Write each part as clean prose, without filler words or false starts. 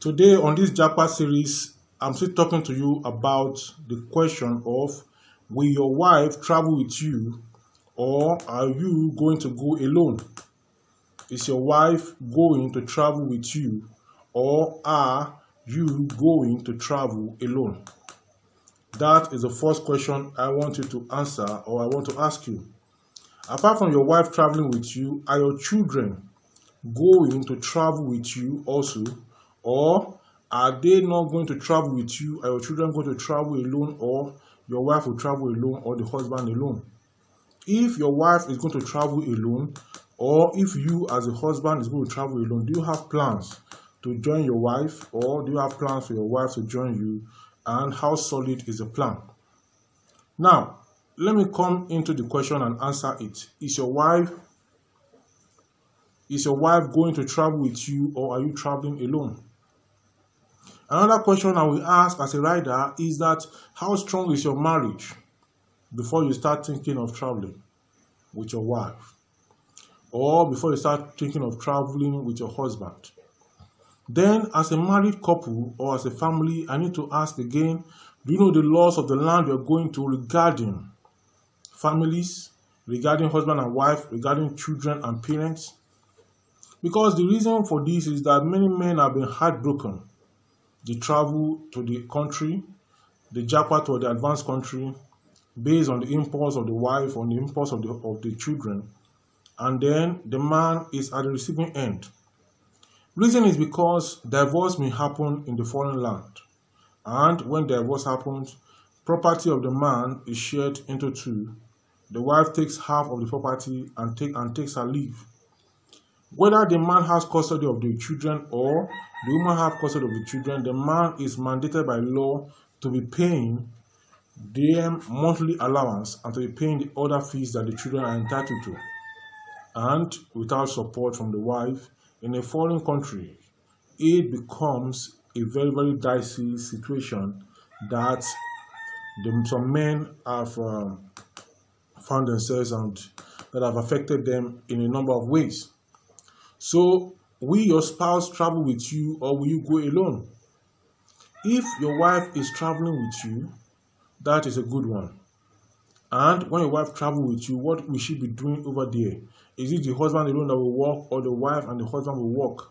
Today on this japa series, I'm still talking to you about the question of, will your wife travel with you, or are you going to go alone? Is your wife going to travel with you, or are you going to travel alone? That is the first question I want you to answer, or I want to ask you. Apart from your wife traveling with you, are your children going to travel with you also, or are they not going to travel with you? Are your children going to travel alone, or your wife will travel alone, or the husband alone? If your wife is going to travel alone, or if you as a husband is going to travel alone, do you have plans to join your wife, or do you have plans for your wife to join you? And how solid is the plan? Now, let me come into the question and answer it. Is your wife going to travel with you, or are you traveling alone? Another question I will ask as a rider is that, how strong is your marriage before you start thinking of traveling with your wife, or before you start thinking of traveling with your husband? Then, as a married couple or as a family, I need to ask again, do you know the laws of the land you're going to regarding families, regarding husband and wife, regarding children and parents? Because the reason for this is that many men have been heartbroken. They travel to the country, the japa to the advanced country, based on the impulse of the wife, on the impulse of the children, and then the man is at the receiving end. Reason is because divorce may happen in the foreign land, and when divorce happens, property of the man is shared into two. The wife takes half of the property and takes her leave. Whether the man has custody of the children or the woman has custody of the children, the man is mandated by law to be paying their monthly allowance and to be paying the other fees that the children are entitled to. And without support from the wife, in a foreign country, it becomes a very, very dicey situation that some men have found themselves and that have affected them in a number of ways. So, will your spouse travel with you, or will you go alone? If your wife is traveling with you, that is a good one. And when your wife travels with you, what will she be doing over there? Is it the husband alone that will work, or the wife and the husband will work?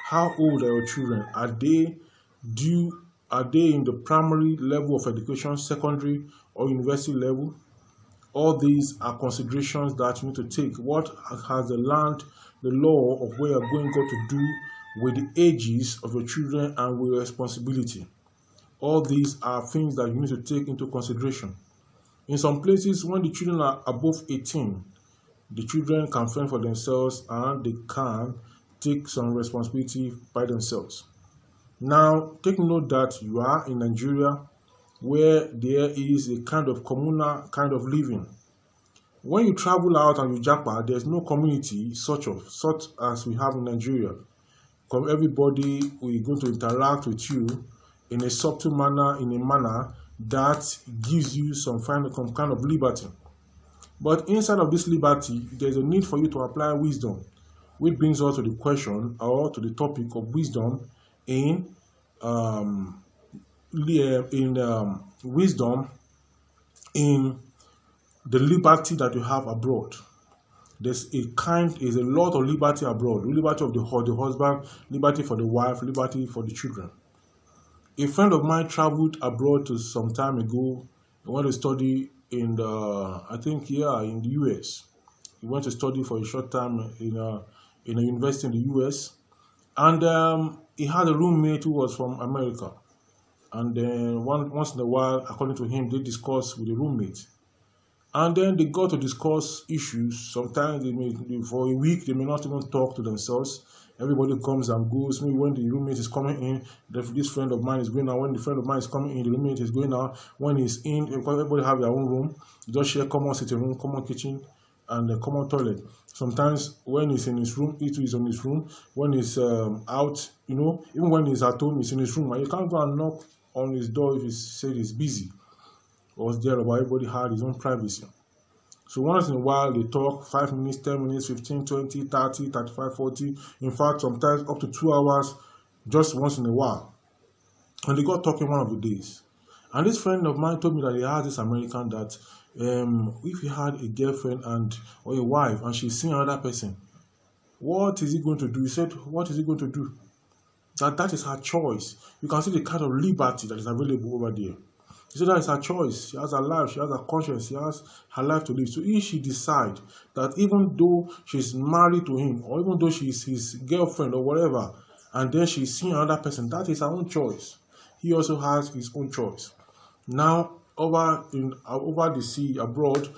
How old are your children? Are they in the primary level of education, secondary or university level? All these are considerations that you need to take. What has the law of where you're going to do with the ages of your children and with your responsibility? All these are things that you need to take into consideration. In some places, when the children are above 18, the children can fend for themselves and they can take some responsibility by themselves. Now, take note that you are in Nigeria, where there is a kind of communal kind of living. When you travel out and you japa, there's no community such as we have in Nigeria. Everybody is going to interact with you in a subtle manner, in a manner that gives you some kind of liberty. But inside of this liberty, there's a need for you to apply wisdom, which brings us to the question, or to the topic of wisdom in wisdom in the liberty that you have abroad. There's a lot of liberty abroad. Liberty of the husband, liberty for the wife, liberty for the children. A friend of mine traveled abroad some time ago. He went to study in the US. He went to study for a short time in a university in the US, and he had a roommate who was from America. And then once in a while, according to him, they discuss with the roommate. And then they got to discuss issues. Sometimes for a week, they may not even talk to themselves. Everybody comes and goes. Maybe when the roommate is coming in, this friend of mine is going out. When the friend of mine is coming in, the roommate is going out. When he's in, everybody have their own room. You just share common sitting room, common kitchen, and a common toilet. Sometimes when he's in his room, he too is on his room. When he's out, even when he's at home, he's in his room. And you can't go and knock on his door if he said he's busy or there, but everybody had his own privacy. So once in a while, they talk 5 minutes, 10 minutes, 15, 20, 30, 35, 40. In fact, sometimes up to 2 hours just once in a while. And they got talking one of the days. And this friend of mine told me that he had this American that if he had a girlfriend and or a wife and she's seeing another person, what is he going to do? He said, what is he going to do? That is her choice. You can see the kind of liberty that is available over there. He said that is her choice. She has her life, she has her conscience, she has her life to live. So if she decides that even though she's married to him, or even though she's his girlfriend or whatever, and then she's seeing another person, that is her own choice. He also has his own choice. Now, over the sea abroad,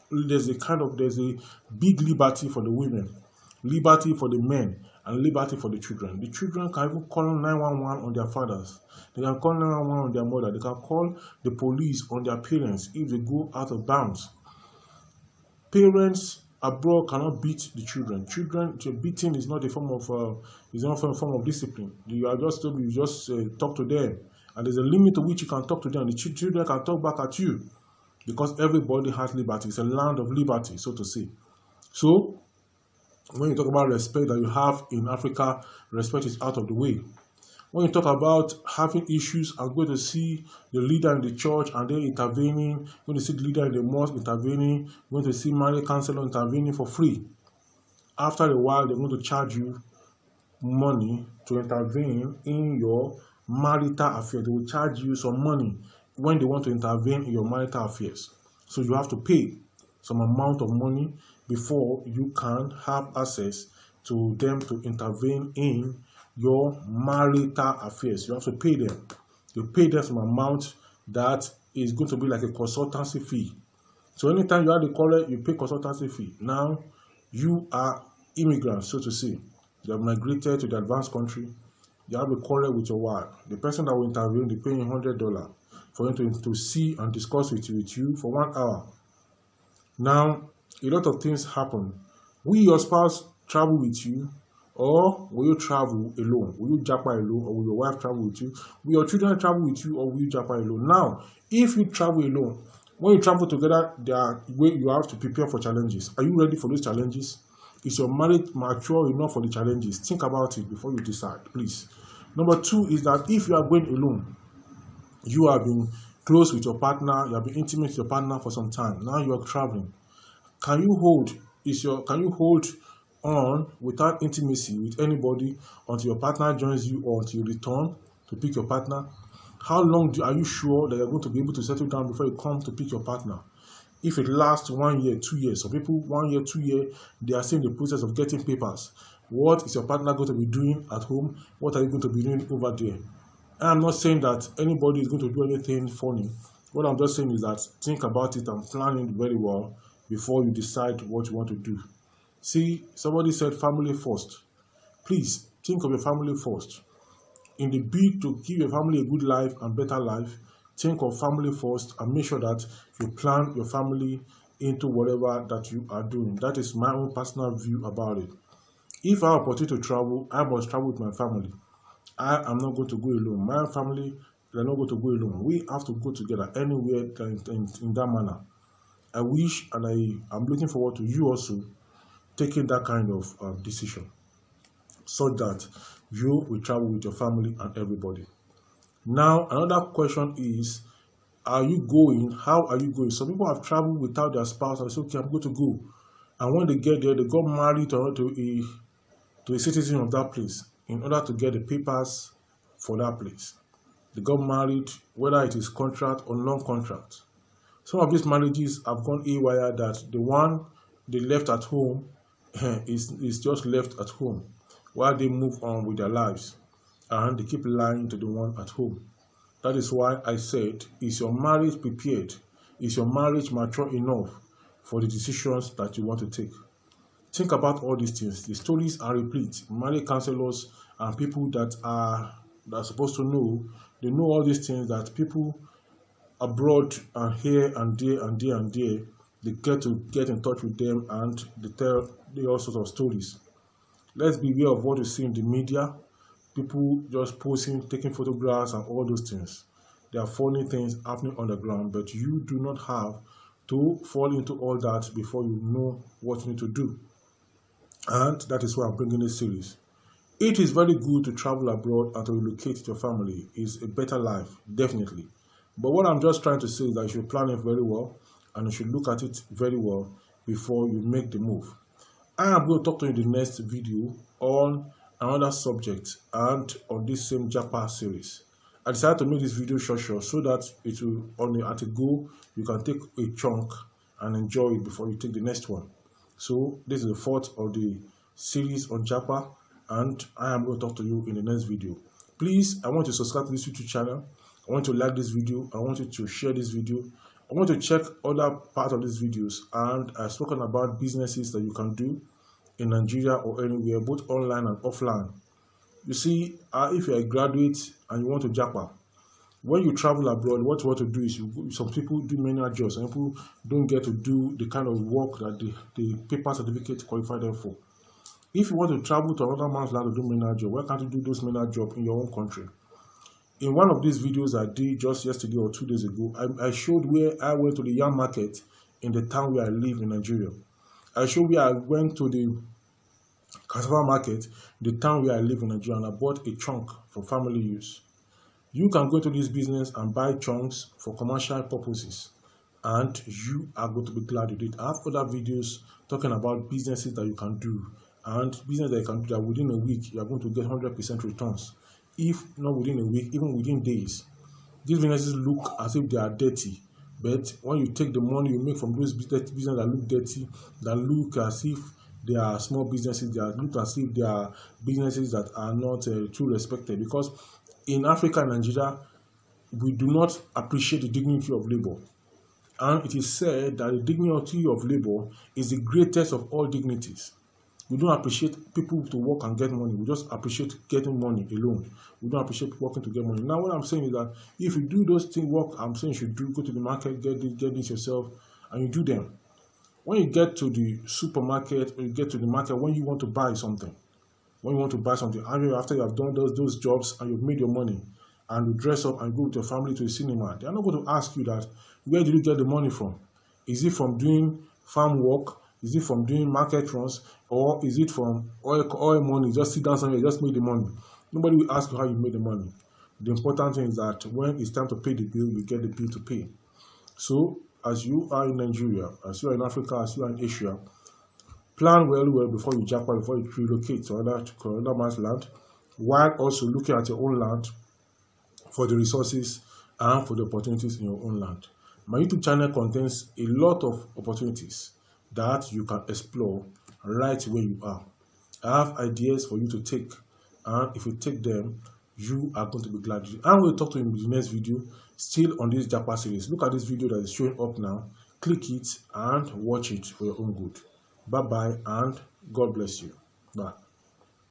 there's a big liberty for the women, liberty for the men, and liberty for the children. The children can even call 911 on their fathers. They can call 911 on their mother. They can call the police on their parents if they go out of bounds. Parents abroad cannot beat the children. Beating is not a form of discipline. You just talk to them, and there's a limit to which you can talk to them. The children can talk back at you because everybody has liberty. It's a land of liberty, so to say. So when you talk about respect that you have in Africa, respect is out of the way. When you talk about having issues and going to see the leader in the church and then intervening, going to see the leader in the mosque intervening, going to see marriage counselor intervening for free. After a while, they're going to charge you money to intervene in your marital affairs. They will charge you some money when they want to intervene in your marital affairs. So you have to pay some amount of money before you can have access to them to intervene in your marital affairs. You have to pay them. You pay them some amount that is going to be like a consultancy fee. So anytime you have the call, you pay consultancy fee. Now you are immigrants, so to say. You have migrated to the advanced country. You have a quarrel with your wife. The person that will intervene, they pay you $100 for him to see and discuss with you for 1 hour. Now, a lot of things happen. Will your spouse travel with you, or will you travel alone? Will you japa alone, or will your wife travel with you? Will your children travel with you, or will you japa alone? Now, if you travel alone, when you travel together, you have to prepare for challenges. Are you ready for those challenges? Is your marriage mature enough for the challenges? Think about it before you decide, please. Number 2 is that if you are going alone, you have been close with your partner, you have been intimate with your partner for some time. Now you are traveling. Can you hold on without intimacy with anybody until your partner joins you or until you return to pick your partner? How long are you sure that you're going to be able to settle down before you come to pick your partner? If it lasts 1 year, 2 years, some people 1 year, 2 years, they are still in the process of getting papers. What is your partner going to be doing at home? What are you going to be doing over there? I'm not saying that anybody is going to do anything funny. What I'm just saying is that think about it and plan it very well before you decide what you want to do. See, somebody said family first. Please think of your family first. In the bid to give your family a good life and better life, think of family first and make sure that you plan your family into whatever that you are doing. That is my own personal view about it. If I have opportunity to travel, I must travel with my family. I am not going to go alone. My family, they are not going to go alone. We have to go together anywhere in that manner. I wish and I'm looking forward to you also taking that kind of decision so that you will travel with your family and everybody. Now, another question is, are you going? How are you going? Some people have traveled without their spouse and say, okay, I'm going to go. And when they get there, they got married to a citizen of that place in order to get the papers for that place. They got married, whether it is contract or non-contract. Some of these marriages have gone haywire that the one they left at home is just left at home while they move on with their lives, and they keep lying to the one at home. That is why I said, is your marriage prepared? Is your marriage mature enough for the decisions that you want to take? Think about all these things. The stories are replete. Marriage counselors and people that are supposed to know, they know all these things that people abroad and here and there and there and there, they get in touch with them and they tell all sorts of stories. Let's be aware of what you see in the media. People just posting, taking photographs and all those things. There are funny things happening on the ground, but you do not have to fall into all that before you know what you need to do. And that is why I'm bringing this series. It is very good to travel abroad and to relocate to your family. It's a better life, definitely. But what I'm just trying to say is that you should plan it very well and you should look at it very well before you make the move. I am going to talk to you in the next video on another subject and on this same japa series. I decided to make this video short so that it will at a go you can take a chunk and enjoy it before you take the next one. So this is the fourth of the series on japa, and I am going to talk to you in the next video. Please, I want you to subscribe to this YouTube channel. I want you to like this video. I want you to share this video. I want you to check other parts of these videos, and I've spoken about businesses that you can do in Nigeria or anywhere, both online and offline. You see, if you're a graduate and you want to japa, when you travel abroad, what you want to do is some people do manual jobs. Some people don't get to do the kind of work that the paper certificate qualify them for. If you want to travel to another man's land to do manual job, why can't you do those manual jobs in your own country? In one of these videos I did just yesterday or 2 days ago, I showed where I went to the yam market in the town where I live in Nigeria. I showed where I went to the cassava market, the town where I live in Nigeria, and I bought a chunk for family use. You can go to this business and buy chunks for commercial purposes, and you are going to be glad you did. I have other videos talking about businesses that you can do, and business that you can do that within a week you are going to get 100% returns. If not within a week, even within days. These businesses look as if they are dirty, but when you take the money you make from those businesses that look dirty, that look as if they are small businesses, that look as if they are businesses that are not too respected, because in Africa and Nigeria, we do not appreciate the dignity of labor. And it is said that the dignity of labor is the greatest of all dignities. We don't appreciate people to work and get money. We just appreciate getting money alone. We don't appreciate working to get money. Now, what I'm saying is that if you do those things, work, I'm saying you should do, go to the market, get this yourself, and you do them. When you get to the supermarket or you get to the market, when you want to buy something, after you have done those jobs and you've made your money, and you dress up and go with your family to a cinema, they are not going to ask you that, where did you get the money from? Is it from doing farm work? Is it from doing market runs, or is it from oil money? Just sit down somewhere, just make the money. Nobody will ask you how you made the money. The important thing is that when it's time to pay the bill, you get the bill to pay. So, as you are in Nigeria, as you are in Africa, as you are in Asia, plan well before you japa, before you relocate to another man's land, while also looking at your own land for the resources and for the opportunities in your own land. My YouTube channel contains a lot of opportunities that you can explore right where you are. I have ideas for you to take, and if you take them, you are going to be glad. I'm going to talk to you in the next video, still on this japa series. Look at this video that is showing up now. Click it and watch it for your own good. Bye bye, and God bless you. Bye.